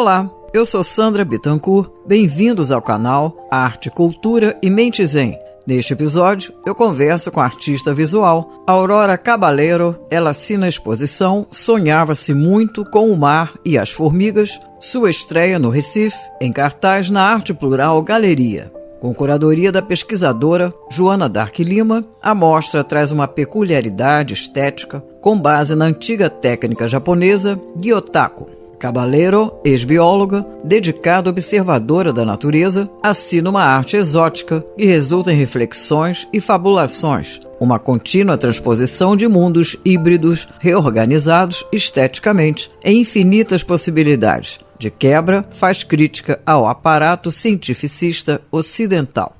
Olá, eu sou Sandra Bittencourt, bem-vindos ao canal Arte, Cultura e Mente Zen. Neste episódio, eu converso com a artista visual Aurora Caballero. Ela assina a exposição Sonhava-se Muito com o Mar e as Formigas, sua estreia no Recife, em cartaz na Arte Plural Galeria. Com curadoria da pesquisadora Joana Dark Lima, a mostra traz uma peculiaridade estética com base na antiga técnica japonesa Gyotako. Caballero, ex-bióloga, dedicada observadora da natureza, assina uma arte exótica que resulta em reflexões e fabulações, uma contínua transposição de mundos híbridos reorganizados esteticamente em infinitas possibilidades. De quebra, faz crítica ao aparato cientificista ocidental.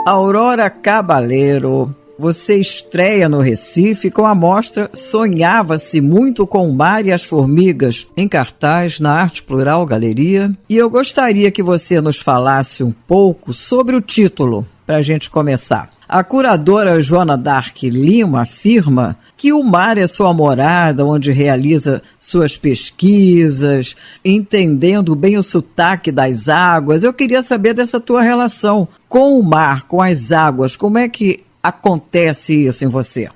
Aurora Caballero, você estreia no Recife com a mostra Sonhava-se Muito com o Mar e as Formigas, em cartaz na Arte Plural Galeria. E eu gostaria que você nos falasse um pouco sobre o título, para a gente começar. A curadora Joana Dark Lima afirma que o mar é sua morada, onde realiza suas pesquisas, entendendo bem o sotaque das águas. Eu queria saber dessa tua relação com o mar, com as águas. Como é que acontece isso em você?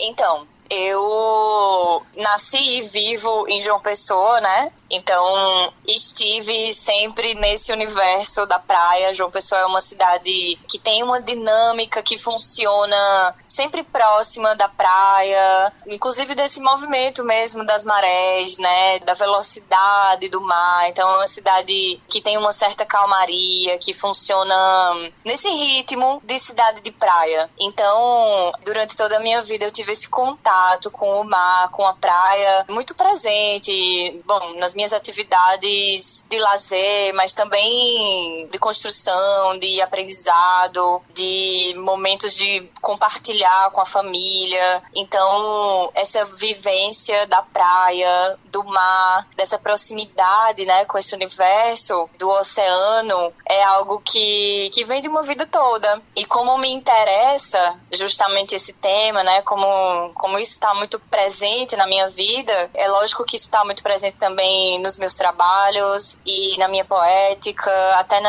Então, eu nasci e vivo em João Pessoa, né? Então, estive sempre nesse universo da praia. João Pessoa é uma cidade que tem uma dinâmica que funciona sempre próxima da praia, inclusive desse movimento mesmo das marés, né, da velocidade do mar. Então, é uma cidade que tem uma certa calmaria, que funciona nesse ritmo de cidade de praia. Então, durante toda a minha vida, eu tive esse contato com o mar, com a praia, muito presente. Bom, nas minhas atividades de lazer, mas também de construção, de aprendizado, de momentos de compartilhar com a família. Então, essa vivência da praia, do mar, dessa proximidade, né, com esse universo do oceano, é algo que vem de uma vida toda. E como me interessa justamente esse tema, né, como isso está muito presente na minha vida, é lógico que isso está muito presente também nos meus trabalhos e na minha poética, até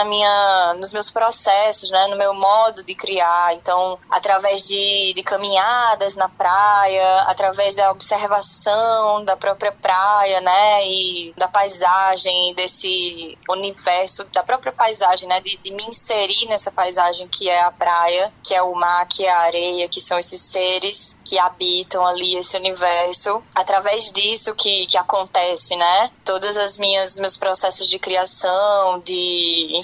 nos meus processos, né, no meu modo de criar. Então, através de caminhadas na praia, através da observação da própria praia, né, e da paisagem, desse universo, da própria paisagem, né, de me inserir nessa paisagem que é a praia, que é o mar, que é a areia, que são esses seres que habitam ali esse universo. Através disso que acontece, né, todos os meus processos de criação, de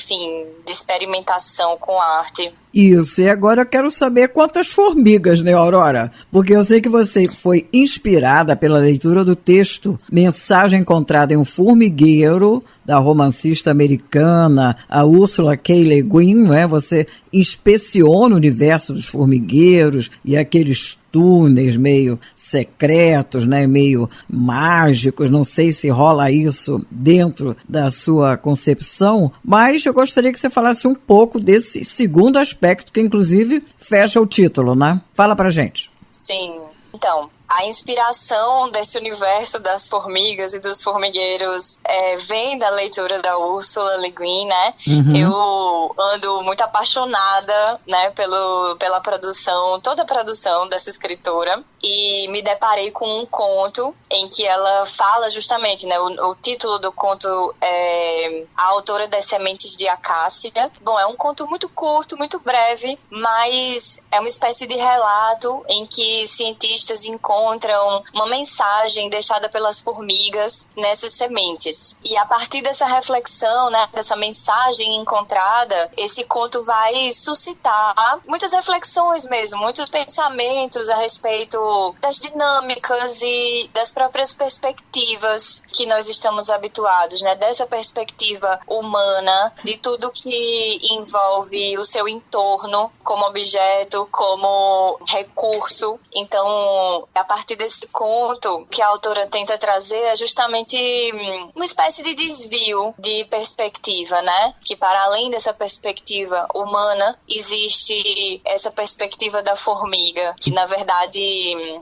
experimentação com arte. Isso, e agora eu quero saber quantas formigas, né, Aurora? Porque eu sei que você foi inspirada pela leitura do texto Mensagem Encontrada em um Formigueiro, da romancista americana, a Ursula K. Le Guin, né? Você inspeciona o universo dos formigueiros e aqueles túneis meio secretos, né, meio mágicos. Não sei se rola isso dentro da sua concepção, mas eu gostaria que você falasse um pouco desse segundo aspecto, que inclusive fecha o título, né? Fala pra gente. Sim, então, a inspiração desse universo das formigas e dos formigueiros vem da leitura da Ursula Le Guin, né? Uhum. Eu ando muito apaixonada, né, pela produção, toda a produção dessa escritora, e me deparei com um conto em que ela fala justamente, né, o título do conto é A Autora das Sementes de Acácia. Bom, é um conto muito curto, muito breve, mas é uma espécie de relato em que cientistas encontram uma mensagem deixada pelas formigas nessas sementes. E a partir dessa reflexão, né, dessa mensagem encontrada, esse conto vai suscitar muitas reflexões mesmo, muitos pensamentos a respeito das dinâmicas e das próprias perspectivas que nós estamos habituados, né, dessa perspectiva humana, de tudo que envolve o seu entorno como objeto, como recurso. Então, a partir desse conto, que a autora tenta trazer é justamente uma espécie de desvio de perspectiva, né? Que para além dessa perspectiva humana, existe essa perspectiva da formiga, que na verdade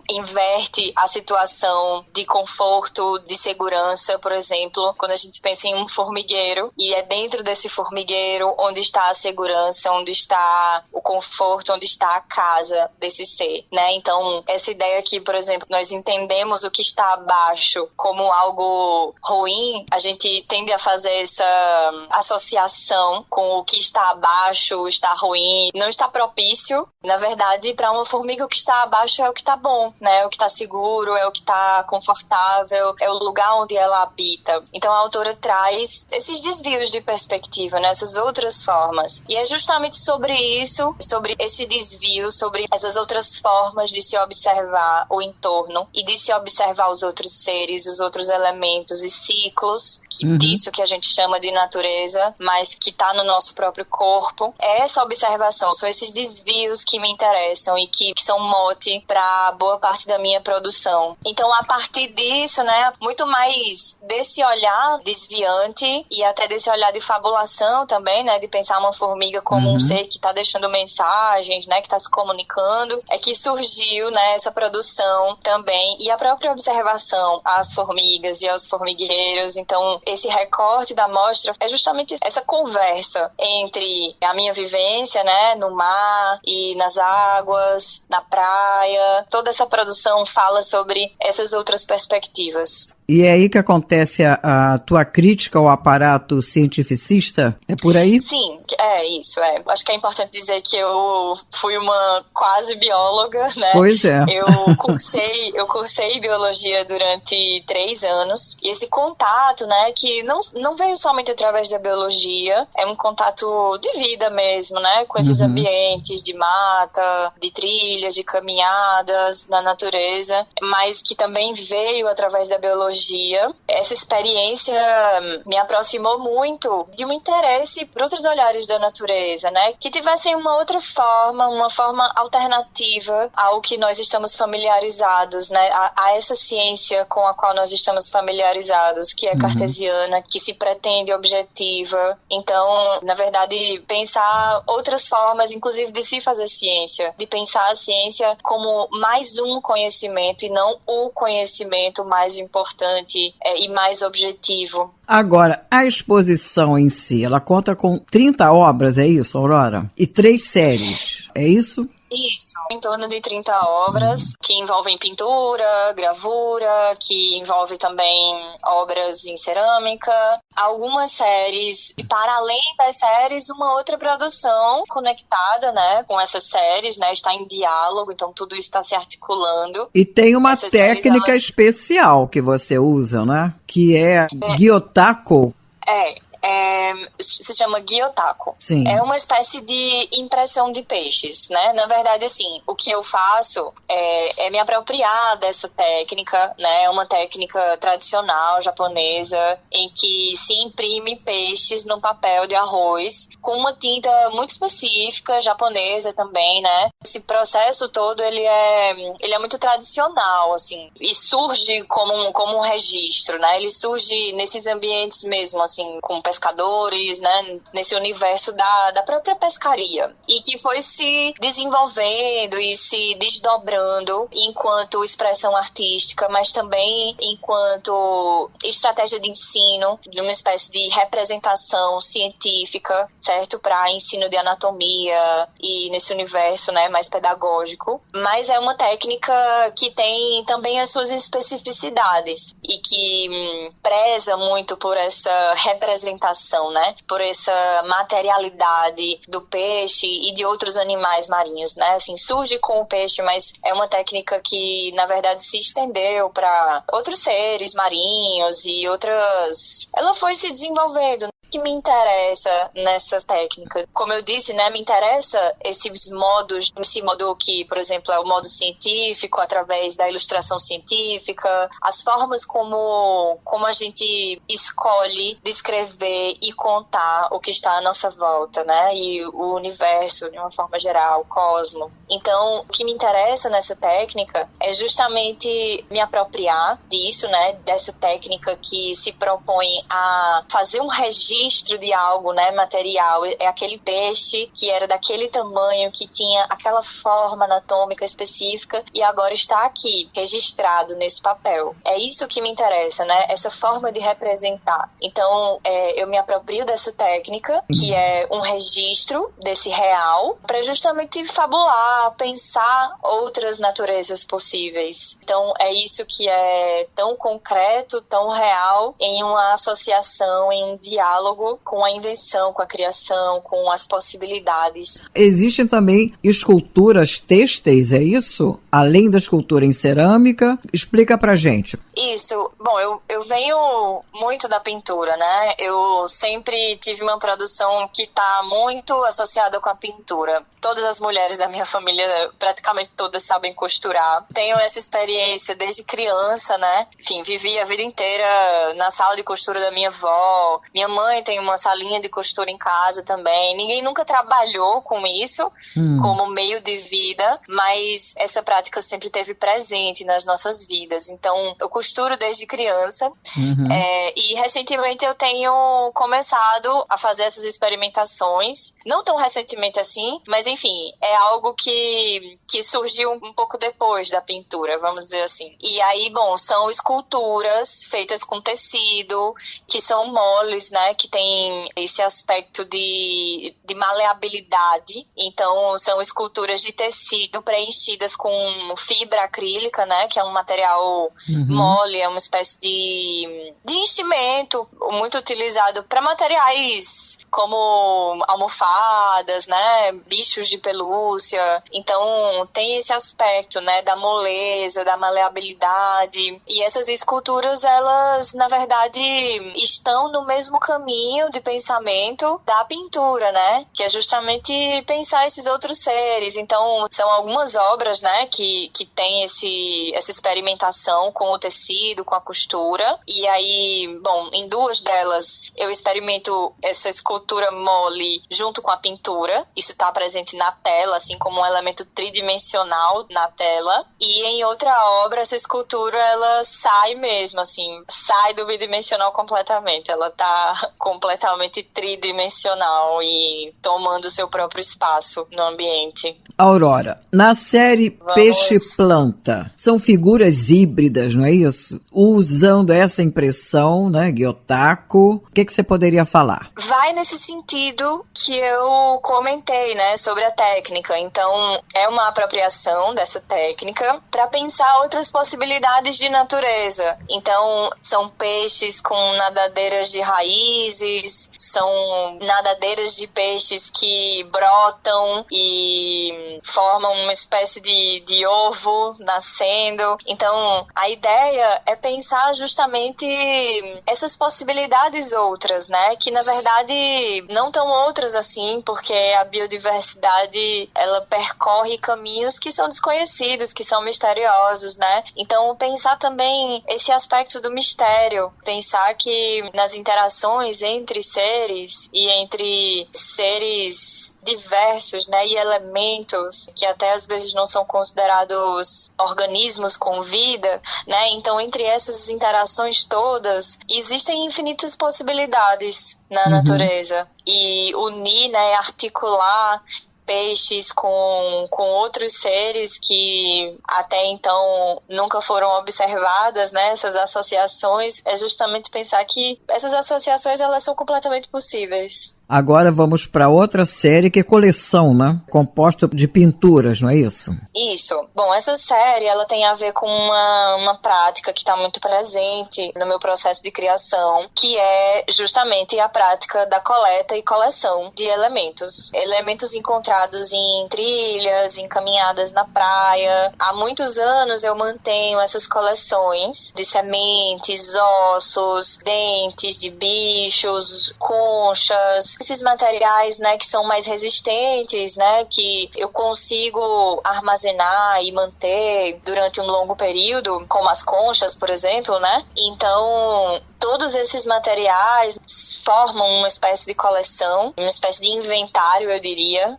inverte a situação de conforto, de segurança, por exemplo, quando a gente pensa em um formigueiro, e é dentro desse formigueiro onde está a segurança, onde está o conforto, onde está a casa desse ser, né? Então, essa ideia que, por exemplo, nós entendemos o que está abaixo como algo ruim, a gente tende a fazer essa associação com o que está abaixo, está ruim, não está propício. Na verdade, para uma formiga, o que está abaixo é o que está bom, né? O que está seguro, é o que está confortável, é o lugar onde ela habita. Então, a autora traz esses desvios de perspectiva, né? Essas outras formas. E é justamente sobre isso, sobre esse desvio, sobre essas outras formas de se observar o entorno e de se observar os outros seres, os outros elementos e ciclos disso que a gente chama de natureza, mas que está no nosso próprio corpo. É essa observação, são esses desvios que me interessam e que são mote para boa parte da minha produção. Então, a partir disso, né, muito mais desse olhar desviante e até desse olhar de fabulação também, né, de pensar uma formiga como um ser que está deixando mensagens, né, que está se comunicando, é que surgiu, né, essa produção também, e a própria observação às formigas e aos formigueiros. Então, esse recorte da mostra é justamente essa conversa entre a minha vivência, né, no mar e nas águas, na praia. Toda essa produção fala sobre essas outras perspectivas. E é aí que acontece a tua crítica ao aparato cientificista? É por aí? Sim, é isso. Acho que é importante dizer que eu fui uma quase bióloga, né? Pois é. Eu cursei biologia durante 3 anos. E esse contato, né, que não veio somente através da biologia, é um contato de vida mesmo, né? Com esses ambientes de mata, de trilhas, de caminhadas na natureza, mas que também veio através da biologia. Essa experiência me aproximou muito de um interesse por outros olhares da natureza, né? Que tivessem uma outra forma, uma forma alternativa ao que nós estamos familiarizados, né? A essa ciência com a qual nós estamos familiarizados, que é cartesiana, que se pretende objetiva. Então, na verdade, pensar outras formas, inclusive de se fazer ciência, de pensar a ciência como mais um conhecimento e não o conhecimento mais importante e mais objetivo. Agora, a exposição em si, ela conta com 30 obras, é isso, Aurora? E 3 séries, é isso? Isso, em torno de 30 obras que envolvem pintura, gravura, que envolve também obras em cerâmica, algumas séries, e para além das séries, uma outra produção conectada, né, com essas séries, né, está em diálogo, então tudo isso está se articulando. E tem uma técnica especial que você usa, né, que é Gyotako. Se chama Gyotako. Sim. É uma espécie de impressão de peixes, né? Na verdade, assim, o que eu faço é me apropriar dessa técnica, né? É uma técnica tradicional japonesa em que se imprime peixes num papel de arroz com uma tinta muito específica, japonesa também, né? Esse processo todo, ele é muito tradicional, assim, e surge como um registro, né? Ele surge nesses ambientes mesmo, assim, com pescadores, né, nesse universo da própria pescaria, e que foi se desenvolvendo e se desdobrando enquanto expressão artística, mas também enquanto estratégia de ensino, de uma espécie de representação científica, certo? Para ensino de anatomia e nesse universo, né, mais pedagógico. Mas é uma técnica que tem também as suas especificidades e que preza muito por essa representação, né? Por essa materialidade do peixe e de outros animais marinhos, né? Assim, surge com o peixe, mas é uma técnica que, na verdade, se estendeu para outros seres marinhos e outras... Ela foi se desenvolvendo. que me interessa nessa técnica? Como eu disse, né, me interessa esses modos, esse modo que, por exemplo, é o modo científico, através da ilustração científica, as formas como a gente escolhe descrever e contar o que está à nossa volta, né, e o universo, de uma forma geral, o cosmo. Então, o que me interessa nessa técnica é justamente me apropriar disso, né, dessa técnica que se propõe a fazer um registro de algo, né, material. É aquele peixe que era daquele tamanho, que tinha aquela forma anatômica específica e agora está aqui, registrado nesse papel. É isso que me interessa, né, essa forma de representar. Então, eu me aproprio dessa técnica, que é um registro desse real, para justamente fabular, pensar outras naturezas possíveis. Então, é isso que é tão concreto, tão real, em uma associação, em um diálogo com a invenção, com a criação, com as possibilidades. Existem também esculturas têxteis, é isso? Além da escultura em cerâmica, explica pra gente. Isso. Bom, eu venho muito da pintura, né? Eu sempre tive uma produção que está muito associada com a pintura. Todas as mulheres da minha família, praticamente todas, sabem costurar. Tenho essa experiência desde criança, né? Enfim, vivi a vida inteira na sala de costura da minha avó. Minha mãe tem uma salinha de costura em casa também. Ninguém nunca trabalhou com isso como meio de vida, mas essa prática sempre esteve presente nas nossas vidas. Então, eu costuro desde criança. E recentemente eu tenho começado a fazer essas experimentações. Não tão recentemente assim, mas enfim, é algo que surgiu um pouco depois da pintura, vamos dizer assim. E aí, bom, são esculturas feitas com tecido, que são moles, né, que tem esse aspecto de maleabilidade. Então, são esculturas de tecido preenchidas com fibra acrílica, né, que é um material mole, é uma espécie de enchimento muito utilizado para materiais como almofadas, né, bichos de pelúcia. Então, tem esse aspecto, né, da moleza, da maleabilidade. E essas esculturas, elas, na verdade, estão no mesmo caminho de pensamento da pintura, né, que é justamente pensar esses outros seres. Então, são algumas obras, né, que tem essa experimentação com o tecido, com a costura. E aí, bom, em duas delas, eu experimento essa escultura mole junto com a pintura. Isso está presente na tela, assim como um elemento tridimensional na tela. E em outra obra, essa escultura, ela sai mesmo, assim, sai do bidimensional completamente. Ela tá completamente tridimensional e tomando seu próprio espaço no ambiente. Aurora, na série Peixe-Planta, são figuras híbridas, não é isso? Usando essa impressão, né, Gyotako, o que você poderia falar? Vai nesse sentido que eu comentei, né, sobre a técnica. Então, é uma apropriação dessa técnica para pensar outras possibilidades de natureza. Então, são peixes com nadadeiras de raízes, são nadadeiras de peixes que brotam e formam uma espécie de ovo nascendo. Então, a ideia é pensar justamente essas possibilidades outras, né? Que, na verdade, não tão outras assim, porque a biodiversidade, ela percorre caminhos que são desconhecidos, que são misteriosos, né? Então, pensar também esse aspecto do mistério, pensar que nas interações entre seres e entre seres diversos, né, e elementos que até às vezes não são considerados organismos com vida, né, então entre essas interações todas existem infinitas possibilidades na natureza, e unir, né, articular peixes com outros seres que até então nunca foram observadas, né, essas associações, é justamente pensar que essas associações, elas são completamente possíveis. Agora vamos para outra série que é coleção, né? Composta de pinturas, não é isso? Isso. Bom, essa série, ela tem a ver com uma prática que está muito presente no meu processo de criação, que é justamente a prática da coleta e coleção de elementos. Elementos encontrados em trilhas, em caminhadas na praia. Há muitos anos eu mantenho essas coleções de sementes, ossos, dentes de bichos, conchas, esses materiais, né, que são mais resistentes, né, que eu consigo armazenar e manter durante um longo período, como as conchas, por exemplo, né? Então, todos esses materiais formam uma espécie de coleção, uma espécie de inventário, eu diria,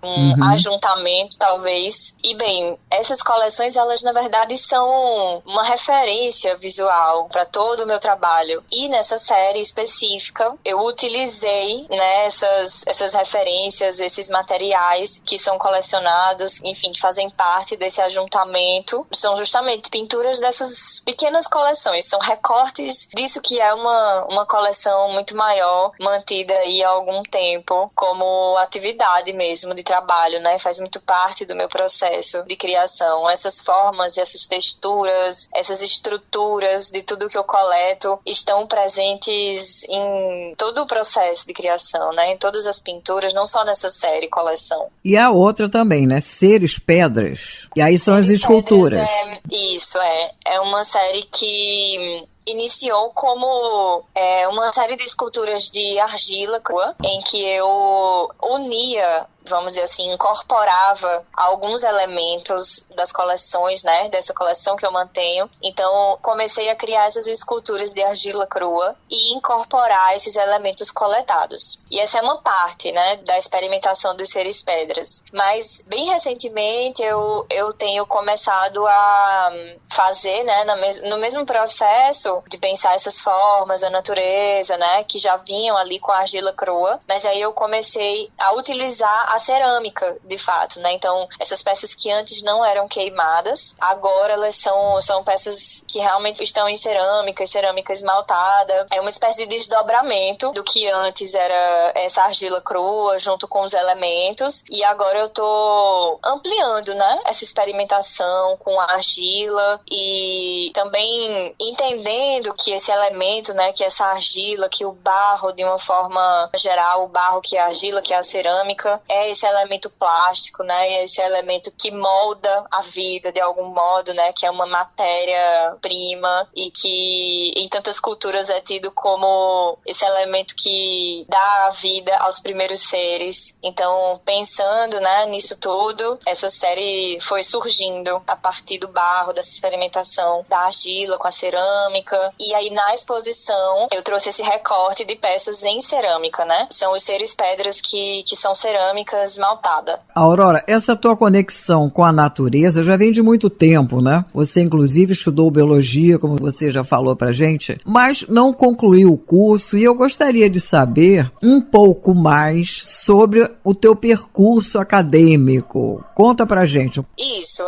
ajuntamento, talvez. E, bem, essas coleções, elas, na verdade, são uma referência visual para todo o meu trabalho. E nessa série específica, eu utilizei, né, essas referências, esses materiais que são colecionados, enfim, que fazem parte desse ajuntamento. São justamente pinturas dessas pequenas coleções, são recortes disso que é uma coleção muito maior, mantida aí há algum tempo, como atividade mesmo de trabalho, né? Faz muito parte do meu processo de criação. Essas formas, essas texturas, essas estruturas de tudo que eu coleto estão presentes em todo o processo de criação, né? Em todas as pinturas, não só nessa série coleção. E a outra também, né? Seres Pedras. E aí são as esculturas. Isso, é uma série que iniciou como uma série de esculturas de argila crua, em que eu unia, vamos dizer assim, incorporava alguns elementos das coleções, né, dessa coleção que eu mantenho. Então, comecei a criar essas esculturas de argila crua e incorporar esses elementos coletados. E essa é uma parte, né, da experimentação dos seres pedras. Mas, bem recentemente, eu tenho começado a fazer, né, no mesmo processo de pensar essas formas da natureza, né, que já vinham ali com a argila crua, mas aí eu comecei a utilizar a cerâmica, de fato, né? Então, essas peças que antes não eram queimadas, agora elas são peças que realmente estão em cerâmica esmaltada. É uma espécie de desdobramento do que antes era essa argila crua junto com os elementos, e agora eu tô ampliando, né, essa experimentação com a argila e também entendendo que esse elemento, né, que essa argila, que o barro, de uma forma geral, o barro que é a argila, que é a cerâmica, é esse elemento plástico, né, esse elemento que molda a vida de algum modo, né, que é uma matéria-prima e que em tantas culturas é tido como esse elemento que dá a vida aos primeiros seres. Então, pensando, né, nisso tudo, essa série foi surgindo a partir do barro, dessa experimentação da argila com a cerâmica. E aí, na exposição, eu trouxe esse recorte de peças em cerâmica, né? São os seres pedras que são cerâmica esmaltada. Aurora, essa tua conexão com a natureza já vem de muito tempo, né? Você, inclusive, estudou biologia, como você já falou pra gente, mas não concluiu o curso, e eu gostaria de saber um pouco mais sobre o teu percurso acadêmico. Conta pra gente. Isso,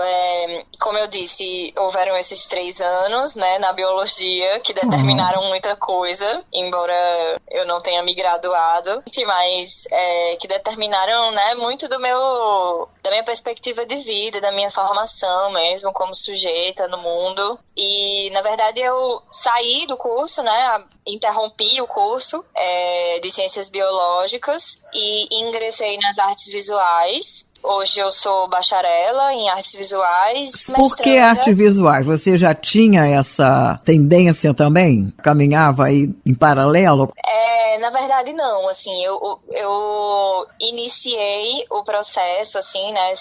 como eu disse, houveram esses 3 anos, né, na biologia, que determinaram muita coisa, embora eu não tenha me graduado, mas que determinaram, né, muito da minha perspectiva de vida, da minha formação mesmo como sujeita no mundo. E, na verdade, eu saí do curso, né, interrompi o curso de Ciências Biológicas e ingressei nas artes visuais. Hoje eu sou bacharela em artes visuais. Por que artes visuais? Você já tinha essa tendência também? Caminhava aí em paralelo? Na verdade não, assim, eu iniciei o processo, assim, né,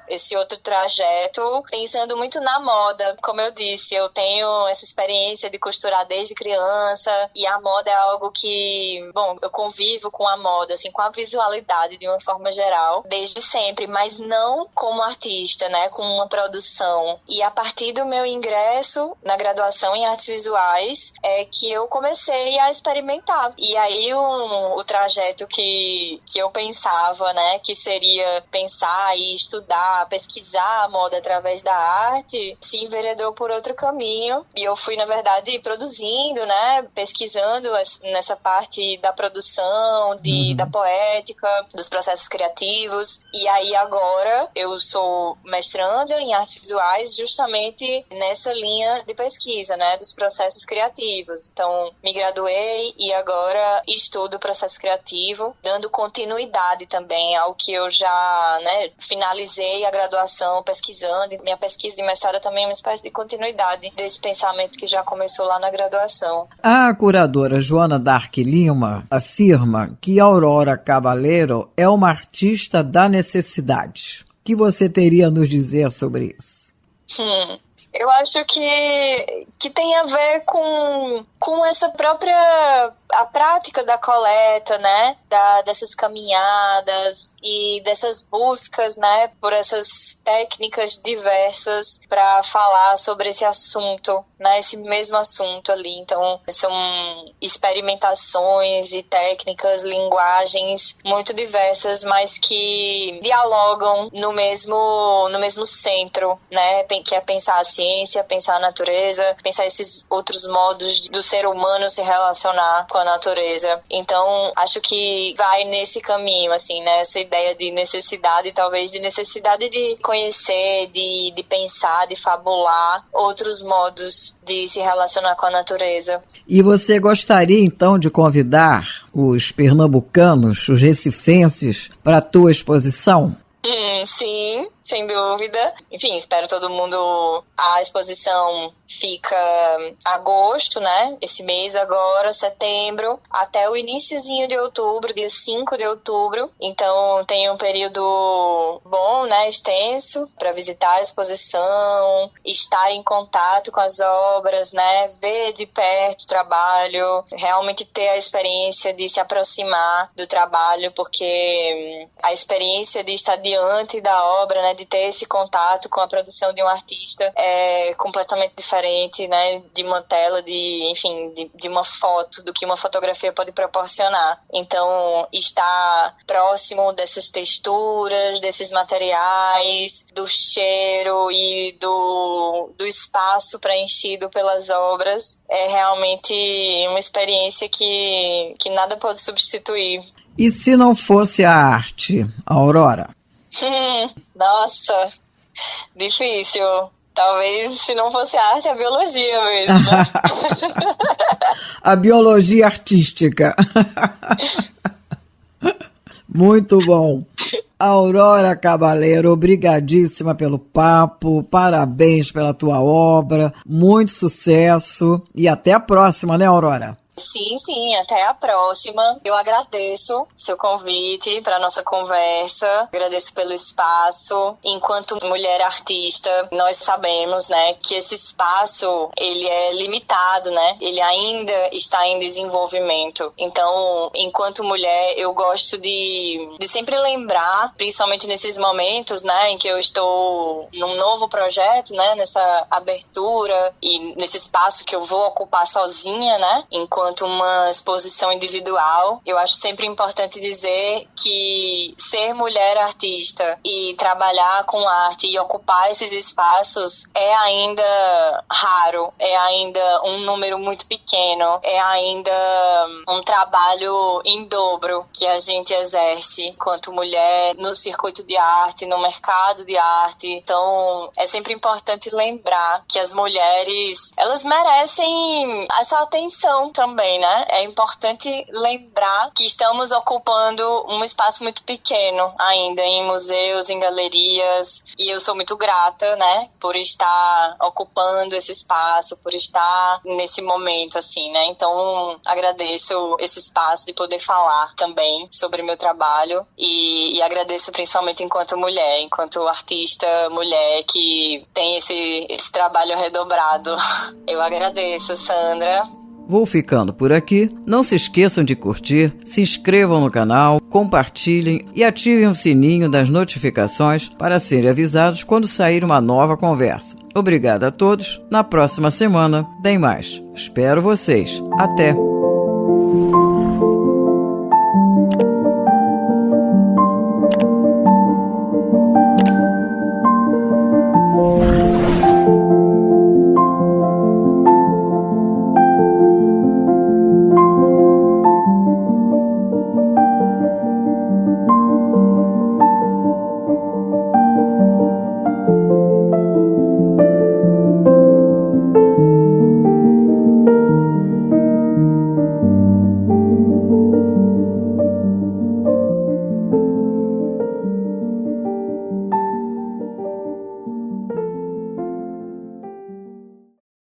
esse outro trajeto, pensando muito na moda. Como eu disse, eu tenho essa experiência de costurar desde criança, e a moda é algo que, bom, eu convivo com a moda, assim, com a visualidade de uma forma geral, desde sempre, mas não como artista, né, com uma produção. E a partir do meu ingresso na graduação em artes visuais, é que eu comecei a experimentar. E E aí o trajeto que eu pensava, né, que seria pensar e estudar, pesquisar a moda através da arte, se enveredou por outro caminho. E eu fui, na verdade, produzindo, né, pesquisando nessa parte da produção, da poética, dos processos criativos. E aí agora eu sou mestranda em artes visuais justamente nessa linha de pesquisa, né, dos processos criativos. Então, me graduei e agora estudo o processo criativo, dando continuidade também ao que eu já, né, finalizei a graduação pesquisando. E minha pesquisa de mestrado também é uma espécie de continuidade desse pensamento que já começou lá na graduação. A curadora Joana Dark Lima afirma que Aurora Caballero é uma artista da necessidade. O que você teria a nos dizer sobre isso? Eu acho que tem a ver com essa própria a prática da coleta, né, dessas caminhadas e dessas buscas, né, por essas técnicas diversas para falar sobre esse assunto, né, esse mesmo assunto ali. Então, são experimentações e técnicas, linguagens muito diversas, mas que dialogam no mesmo centro, né, que é pensar a ciência, pensar a natureza, pensar esses outros modos do ser humano se relacionar com a natureza. Então, acho que vai nesse caminho, assim, né? Essa ideia de necessidade, talvez de necessidade de conhecer, de pensar, de fabular outros modos de se relacionar com a natureza. E você gostaria, então, de convidar os pernambucanos, os recifenses, para a tua exposição? Sim, sem dúvida. Enfim, espero todo mundo. A exposição fica agosto, né? Esse mês agora, setembro, até o iniciozinho de outubro, dia 5 de outubro. Então, tem um período bom, né? Extenso, para visitar a exposição, estar em contato com as obras, né? Ver de perto o trabalho, realmente ter a experiência de se aproximar do trabalho, porque a experiência de estar diante da obra, né, de ter esse contato com a produção de um artista é completamente diferente, né, de uma tela, enfim, de uma foto, do que uma fotografia pode proporcionar. Então, estar próximo dessas texturas, desses materiais, do cheiro e do espaço preenchido pelas obras é realmente uma experiência que nada pode substituir. E se não fosse a arte, Aurora? Nossa, difícil. Talvez se não fosse a arte, a biologia mesmo. A biologia artística. Muito bom. Aurora Caballero, obrigadíssima pelo papo, parabéns pela tua obra, muito sucesso e até a próxima, né, Aurora? Sim, até a próxima. Eu agradeço seu convite para nossa conversa, agradeço pelo espaço. Enquanto mulher artista, nós sabemos, né, que esse espaço, ele é limitado, né, ele ainda está em desenvolvimento. Então, enquanto mulher, eu gosto de sempre lembrar, principalmente nesses momentos, né, em que eu estou num novo projeto, né, nessa abertura e nesse espaço que eu vou ocupar sozinha, né, enquanto uma exposição individual. Eu acho sempre importante dizer que ser mulher artista e trabalhar com arte e ocupar esses espaços é ainda raro, é ainda um número muito pequeno, é ainda um trabalho em dobro que a gente exerce enquanto mulher no circuito de arte, no mercado de arte. Então, é sempre importante lembrar que as mulheres, elas merecem essa atenção também, né? É importante lembrar que estamos ocupando um espaço muito pequeno ainda em museus, em galerias, e eu sou muito grata, né, por estar ocupando esse espaço, por estar nesse momento, assim, né? Então, agradeço esse espaço de poder falar também sobre o meu trabalho e agradeço principalmente enquanto mulher, enquanto artista mulher que tem esse trabalho redobrado. Eu agradeço, Sandra. Vou ficando por aqui. Não se esqueçam de curtir, se inscrevam no canal, compartilhem e ativem o sininho das notificações para serem avisados quando sair uma nova conversa. Obrigada a todos. Na próxima semana tem mais. Espero vocês. Até!